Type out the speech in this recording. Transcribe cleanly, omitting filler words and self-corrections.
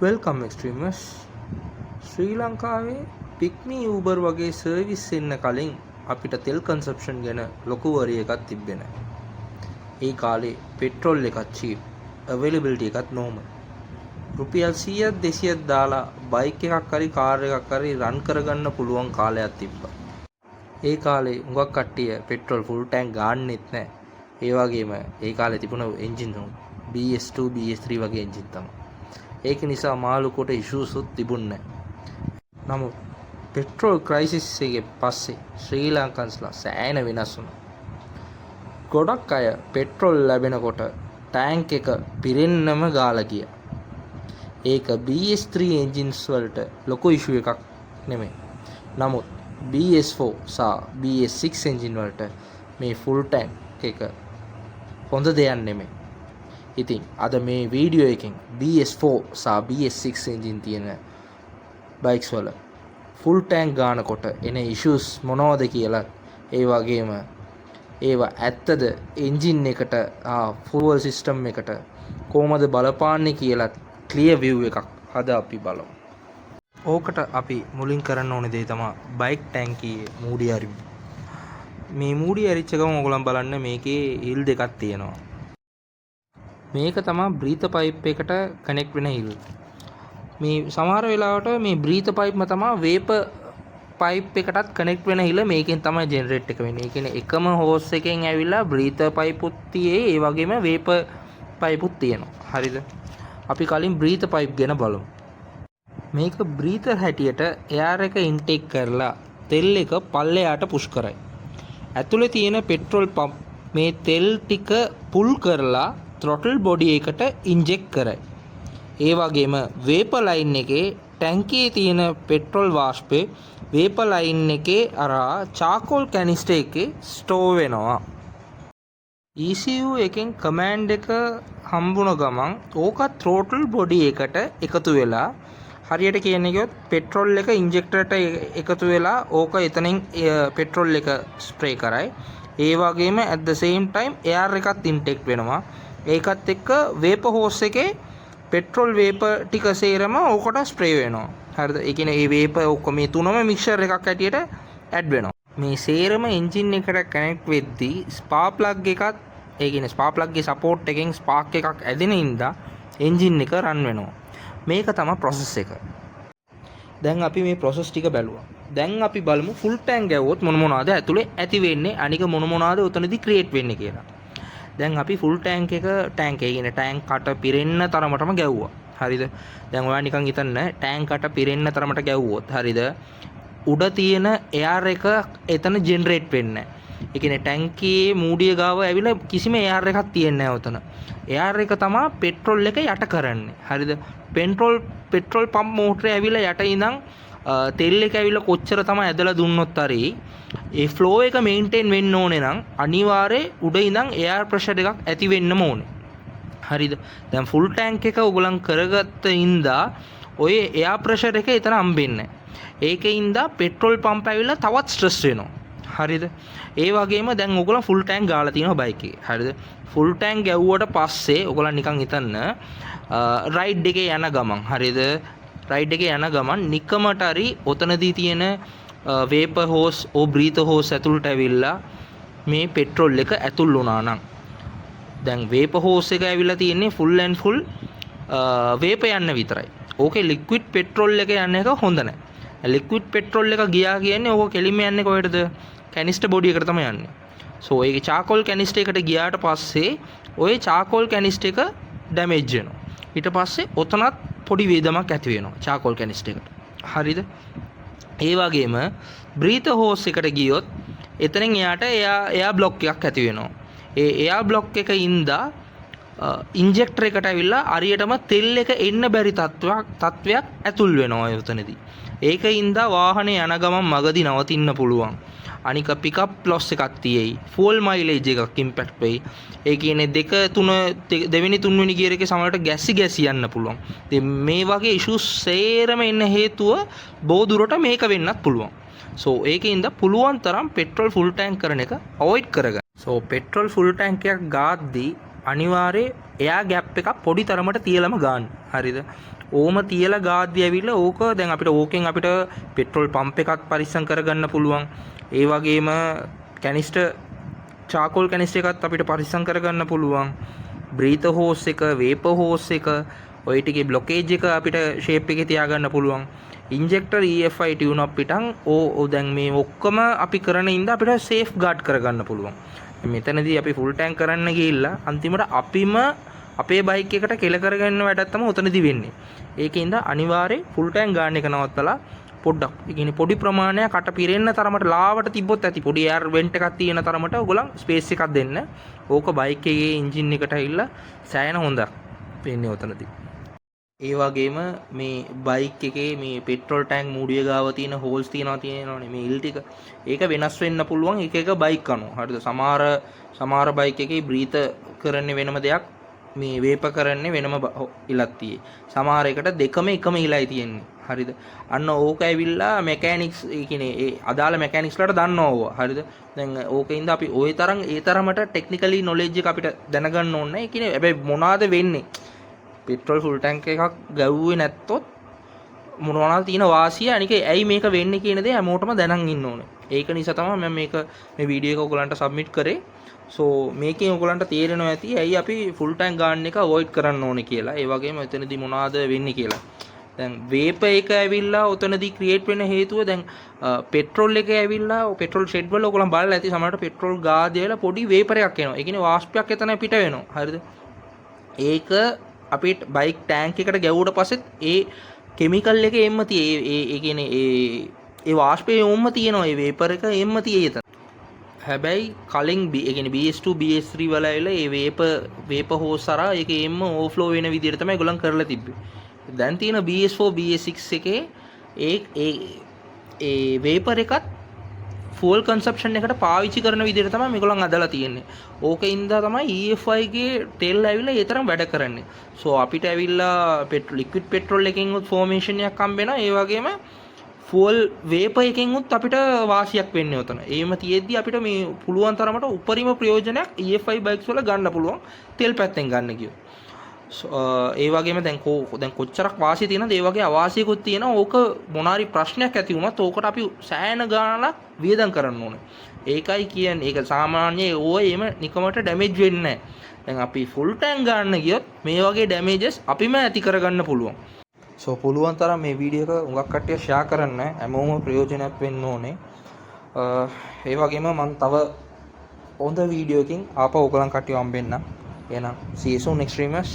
Welcome එක්ස්ට්‍රීමර්ස්. ශ්‍රී ලංකාවේ PickMe Uber වගේ service එන්න කලින් අපිට තෙල් කන්සප්ෂන් ගැන ලොකු වරි එකක් තිබ්බේ නැහැ. ඒ කාලේ පෙට්‍රෝල් එකක් චීප්, අවైలබිලිටි එකත් නෝමල්. රුපියල් 100ක් 200ක් දාලා බයික් එකක් හරි කාර් එකක් හරි රන් කරගන්න පුළුවන් කාලයක් තිබ්බා. ඒ කාලේ හුඟක් කට්ටිය පෙට්‍රෝල් ෆුල් ටැංක් ගන්නෙත් නැහැ. ඒ වගේම ඒ කාලේ තිබුණ එන්ජින් BS2 BS3 වගේ එන්ජින් තමයි. ඒක නිසා මාළුකොට ඉෂුස් උත් තිබුණේ නැහැ. නමුත් පෙට්‍රෝල් ක්‍රයිසිස් එකේ පස්සේ ශ්‍රී ලංකන්ස්ලා සෑහෙන වෙනස් වුණා. ගොඩක් අය පෙට්‍රෝල් ලැබෙනකොට ටැංක් එක පිරෙන්නම ගාලා ගියා. ඒක BS3 එන්ජින්ස් වලට ලොකු ඉෂුව එකක් නෙමෙයි. නමුත් BS4 සහ BS6 එන්ජින් වලට මේ ෆුල් ටැංක් එක හොඳ දෙයක් නෙමෙයි. ඉතින් අද මේ වීඩියෝ එකෙන් BS4 සහ BS6 එන්ජින් තියෙන බයික්ස් වල ෆුල් ටැංක් ගන්නකොට එන ඉෂුස් මොනවද කියලා, ඒ වගේම ඒවා ඇත්තද එන්ජින් එකට ෆුවල් සිස්ටම් එකට කොහොමද බලපාන්නේ කියලා ක්ලියර් view එකක් අද අපි බලමු. ඕකට අපි මුලින් කරන්න ඕනේ දේ තමයි බයික් ටැංකියේ මූඩි අරින්න. මේ මූඩි අරිච්ච ගමන් ඔයගොල්ලන් බලන්න මේකේ හිල් දෙකක් තියෙනවා. මේක තමයි බ්‍රීත පයිප් එකට කනෙක්ට් වෙන හිල්. මේ සමහර වෙලාවට මේ බ්‍රීත පයිප්ම තමයි වේප පයිප් එකටත් කනෙක්ට් වෙන හිල මේකෙන් තමයි ජෙනරේට් එක වෙන්නේ. ඒ කියන්නේ එකම හෝස් එකෙන් ඇවිල්ලා බ්‍රීත පයිපුත් තියේ, ඒ වගේම වේප පයිපුත් තියෙනවා. හරිද? අපි කලින් බ්‍රීත පයිප් ගැන බලමු. මේක බ්‍රීතර් හැටියට එයාර් එක ඉන්ටේක් කරලා තෙල් එක පල්ලෙහාට පුෂ් කරයි. ඇතුලේ තියෙන පෙට්‍රෝල් පම්ප් මේ තෙල් ටික පුල් කරලා throttle body එකට ඉන්ජෙක්ට් කරයි. ඒ වගේම වේපර් ලයින් එකේ ටැංකියේ තියෙන පෙට්‍රෝල් වාෂ්පේ වේපර් ලයින් එකේ අරා චාකෝල් කැනිස්ටර් එකේ ස්ටෝර් වෙනවා. ECU එකෙන් කමාන්ඩ් එක හම්බුන ගමන් ඕක throttle body එකට එකතු වෙලා, හරියට කියන්නේ කිව්වොත් පෙට්‍රෝල් එක ඉන්ජෙක්ටරට එකතු වෙලා ඕක එතනින් පෙට්‍රෝල් එක ස්ප්‍රේ කරයි. ඒ වගේම at the same time air එකත් ඉන්ටෙක්ට් වෙනවා. ඒකත් එක්ක වේපර් හෝස් එකේ පෙට්‍රෝල් වේපර් ටික සේරම ඕකට ස්ප්‍රේ වෙනවා. හරිද? ඒ කියන්නේ මේ වේපර් ඔක්කොම මේ තුනම මික්ස්චර් එකක් හැටියට ඇඩ් වෙනවා. මේ සේරම එන්ජින් එකට කනෙක්ට් වෙද්දී ස්පාර්ක් ප්ලග් එකත්, ඒ කියන්නේ ස්පාර්ක් ප්ලග් ගේ සපෝට් එකෙන් ස්පාර්ක් එකක් ඇදෙන ඉඳා එන්ජින් එක රන් වෙනවා. මේක තමයි ප්‍රොසෙස් එක. දැන් අපි මේ ප්‍රොසෙස් ටික බැලුවා. දැන් අපි බලමු ෆුල් ටැංක් ගැව්වොත් මොන මොනවාද ඇතුලේ ඇති වෙන්නේ, අනික මොන මොනවාද උතනදී ක්‍රියේට් වෙන්නේ කියලා. දැන් අපි ෆුල් ටැංක් එක කියන්නේ ටැංක් කට පිරෙන්න තරමටම ගැව්වා. හරිද? දැන් ඔයා නිකන් හිතන්න ටැංක් කට පිරෙන්න තරමට ගැව්වොත්, හරිද? උඩ තියෙන එයාර් එක එතන ජෙනරේට් වෙන්නේ නැහැ. ඒ කියන්නේ ටැංකියේ මූඩිය ගාව ඇවිල්ලා කිසිම එයාර් එකක් තියෙන්නේ නැහැ උතන. එයාර් එක තමයි පෙට්‍රෝල් එක යට කරන්නේ. හරිද? පෙට්‍රෝල් පම්ප් මෝටරේ ඇවිල්ලා යට ඉඳන් තෙල් එක ඇවිල්ලා කොච්චර තමයි ඇදලා දුන්නොත් හරි ඒ ෆ්ලෝ එක මේන්ටේන් වෙන්න ඕනේ නම් අනිවාර්යයෙන් උඩ ඉඳන් එයාර් ප්‍රෙෂර් එකක් ඇති වෙන්නම ඕනේ. හරිද? දැන් ෆුල් ටැංක් එක උගලන් කරගත්ත ඉඳා ඔය එයාර් ප්‍රෙෂර් එක එතන හම්බෙන්නේ නැහැ. ඒකේ ඉඳා පෙට්‍රෝල් පම්ප් ඇවිල්ලා තවත් ස්ට්‍රෙස් වෙනවා. හරිද? ඒ වගේම දැන් ඔයගොල්ලෝ ෆුල් ටැංක් ගාලා තියෙනවා බයික් එකේ. හරිද? ෆුල් ටැංක් ගැව්වට පස්සේ ඔයගොල්ලන් නිකන් හිතන්න රයිඩ් එකේ යන ගමන්, හරිද? රයිඩ් එකේ යන ගමන් නිකමට හරි ඔතනදී තියෙන වේපර් හෝස් බ්‍රීතර් හෝස් ඇතුළට ඇවිල්ලා මේ පෙට්‍රෝල් එක ඇතුල් වුණා නම්, දැන් වේපර් හෝස් එක ඇවිල්ලා තියෙන්නේ ෆුල් ඇන්ඩ් ෆුල් වේපර් යන්න විතරයි. ඕකේ ලික්විඩ් පෙට්‍රෝල් එක යන්න එක හොඳ නැහැ. ලික්විඩ් පෙට්‍රෝල් එක ගියා කියන්නේ ඕක කෙලින්ම යන්නේ කොහෙටද? කැනිස්ටර් බොඩි එකට තමයි යන්නේ. සෝ ඒකේ චාකෝල් කැනිස්ටර් එකට ගියාට පස්සේ ওই චාකෝල් කැනිස්ටර් එක ඩැමේජ් වෙනවා. ඊට පස්සේ ඔතනත් පොඩි වේදමක් ඇති වෙනවා චාකෝල් කැනිස්ටර් එකට. හරිද? ඒ වගේම බ්‍රීතර් හෝස් එකට ගියොත් එතනින් එයාට එයා බ්ලොක් එකක් ඇති වෙනවා. ඒ එයා බ්ලොක් එක ඉඳා ඉන්ජෙක්ටර් එකට ඇවිල්ලා හරියටම තෙල් එක එන්න බැරි තත්වයක් ඇතුල් වෙනවා එතනදී. ඒක ඉඳා වාහනේ යන ගමන් මගදී නවතින්න පුළුවන්. අනික පිකප් ලොස් එකක් තියෙයි. ෆුල් මයිලේජ් එකක් ඉම්පැක්ට් වෙයි. ඒ කියන්නේ දෙවෙනි තුන්වෙනි ගියර් එකේ සමහරට ගැසි යන්න පුළුවන්. ඉතින් මේ වගේ ඉෂුස් සේරම එන්න හේතුව බොහෝ දුරට මේක වෙන්නත් පුළුවන්. සෝ ඒකින්ද පුළුවන් තරම් පෙට්‍රෝල් ෆුල් ටැංක් කරන එක අවොයිඩ් කරගන්න. සෝ පෙට්‍රෝල් ෆුල් ටැංක් එකක් ගාද්දී අනිවාර්යයෙන් එයා ગેප් එකක් පොඩි තරමට තියලම ගන්න. හරිද? ඕම තියලා ගාද්දි ඇවිල්ලා ඕක දැන් අපිට ඕකෙන් අපිට පෙට්‍රෝල් පම්ප් එකක් පරිස්සම් කරගන්න පුළුවන්. ඒ වගේම කැනිස්ටර් චාකෝල් කැනිස්ටර් එකත් අපිට පරිස්සම් කරගන්න පුළුවන්. බ්‍රීතර් හෝස් එක, වේපර් හෝස් එක, ඔය ටිකේ බ්ලොකේජ් එක අපිට ෂේප් එකේ තියාගන්න පුළුවන්. ඉන්ජෙක්ටර් EFI ටියුන් අප් පිටන් දැන් මේ ඔක්කොම අපි කරන ඉඳ අපිට සේෆ් ගාඩ් කරගන්න පුළුවන්. මෙතනදී අපි ෆුල් ටැන්ක් කරන්න ගිහිල්ලා අන්තිමට අපිම අපේ බයික් එකට කෙල කරගන්න වැඩක් තමයි උතනදී වෙන්නේ. ඒකින්ද අනිවාර්යෙන් ෆුල් ටැන්ක් ගන්න එක නවත්තලා පොඩ්ඩක් ඒ කියන්නේ පොඩි ප්‍රමාණයක් කට පිරෙන්න තරමට ලාවට තිබ්බොත් ඇති. පොඩි එයාර් වෙන්ට් එකක් තියෙන තරමට ඔයගොල්ලන් ස්පේස් එකක් දෙන්න. ඕක බයික් එකේ එන්ජින් එකට ඇවිල්ලා සෑහෙන හොඳක් වෙන්නේ උතනදී. ඒ වගේම මේ බයික් එකේ මේ පෙට්‍රෝල් ටැන්ක් මූඩිය ගාව තියෙන හෝල්ස් තියෙනවනේ මේ ඉල් ටික. ඒක වෙනස් වෙන්න පුළුවන් එක එක බයික් අනුව. හරිද? සමහර බයික් එකේ බ්‍රීත කරන්නේ වෙනම දෙයක්, මේ වේප කරන්නේ වෙනම ඉලක් තියෙයි. සමහර එකට දෙකම එකම ඉලයි තියෙන්නේ. හරිද? අන්න ඕක ඇවිල්ලා මෙකැනික්ස් ඒ කියන්නේ ඒ අදාළ මෙකැනික්ස්ලාට දන්නවා. හරිද? දැන් ඕකෙන්ද අපි ওই තරම් ඒ තරමට ටෙක්නිකලි නොලෙජ් එක අපිට දැනගන්න ඕනේ. ඒ කියන්නේ හැබැයි මොනවාද වෙන්නේ? පෙට්‍රෝල් ෆුල් ටැන්ක් එකක් ගැව්වේ නැත්තොත් මොනවද තියෙන වාසිය අනික ඇයි මේක වෙන්නේ කියන දේ හැමෝටම දැනන් ඉන්න ඕනේ. ඒක නිසා තමයි මම මේ වීඩියෝ එක ඔයගලන්ට සබ්මිට් කරේ. සෝ මේකෙන් ඔයගලන්ට තේරෙනවා ඇති ඇයි අපි ෆුල් ටැන්ක් ගන්න එක අවොයිඩ් කරන්න ඕනේ කියලා. ඒ වගේම එතනදී මොනවද වෙන්නේ කියලා. දැන් වේප එක ඇවිල්ලා උතනදී ක්‍රියේට් වෙන හේතුව දැන් පෙට්‍රෝල් එක ඇවිල්ලා පෙට්‍රෝල් ෂෙඩ් වල ඔයගලන් බලලා ඇති සමහරට පෙට්‍රෝල් ගාදී වල පොඩි වේපර් එකක් එනවා. ඒ කියන්නේ වාෂ්පයක් එතන පිට වෙනවා. හරිද? ඒක අපිට බයික් ටෑන්ක් එකට ගැව්වට පස්සෙත් ඒ කෙමිකල් එක එම්ම තියෙයි. ඒ කියන්නේ ඒ වාෂ්පය එම්ම තියෙනවා. ඒ වේපර් එක එම්ම තියෙයි එතන. හැබැයි කලින් ඒ කියන්නේ BS2 BS3 වල ඇවිල්ලා ඒ වේපර් හෝස් හරහා ඒක එම්ම ඕවර්ෆ්ලෝ වෙන විදිහට තමයි ඒගොල්ලන් කරලා තිබ්බේ. දැන් තියෙන BS4 BS6 එකේ ඒ වේපර් එකත් ෆුල් කන්සප්ෂන් එකට පාවිච්චි කරන විදිහට තමයි මේගොල්ලන් අදලා තියෙන්නේ. ඕකෙන්ද තමයි EFI ගේ ටෙල් ඇවිල්ලා ඒ තරම් වැඩ කරන්නේ. සෝ අපිට ඇවිල්ලා ලික්විඩ් පෙට්‍රෝල් එකෙන් උත් ෆෝමේෂන් එකක් හම්බ වෙනවා. ඒ වගේම ෆුල් වේපර් එකෙන් උත් අපිට වාසියක් වෙන්නේ උතන. එහෙම තියෙද්දි අපිට මේ පුළුවන් තරමට උපරිම ප්‍රයෝජනයක් EFI බයික්ස් වල ගන්න පුළුවන් තෙල් පැත්තෙන් ගන්න කියෝ. ඒ වගේම දැන් කොච්චරක් වාසිය තියෙනවද ඒ වගේ අවාසියකුත් තියෙනවා. ඕක මොනාරි ප්‍රශ්නයක් ඇති වුණත් ඕකට අපි සෑහෙන ගාණක් වියදම් කරන්න ඕනේ. ඒකයි කියන්නේ. ඒක සාමාන්‍යයෙන් ඕය එම නිකමට ඩැමේජ් වෙන්නේ නැහැ. දැන් අපි ෆුල් ටැන්ක් ගන්න ගියොත් මේ වගේ ඩැමේජස් අපිම ඇති කරගන්න පුළුවන්. සෝ පුළුවන් තරම් මේ වීඩියෝ එක උඟක් කට්ටිය ෂෙයා කරන්න. හැමෝම ප්‍රයෝජනවත් වෙන්න ඕනේ. ඒ වගේම මම තව හොඳ වීඩියෝ එකකින් ආපහු ඔයගලන් කට්ටිය හම්බෙන්න. එහෙනම් see you soon extremers.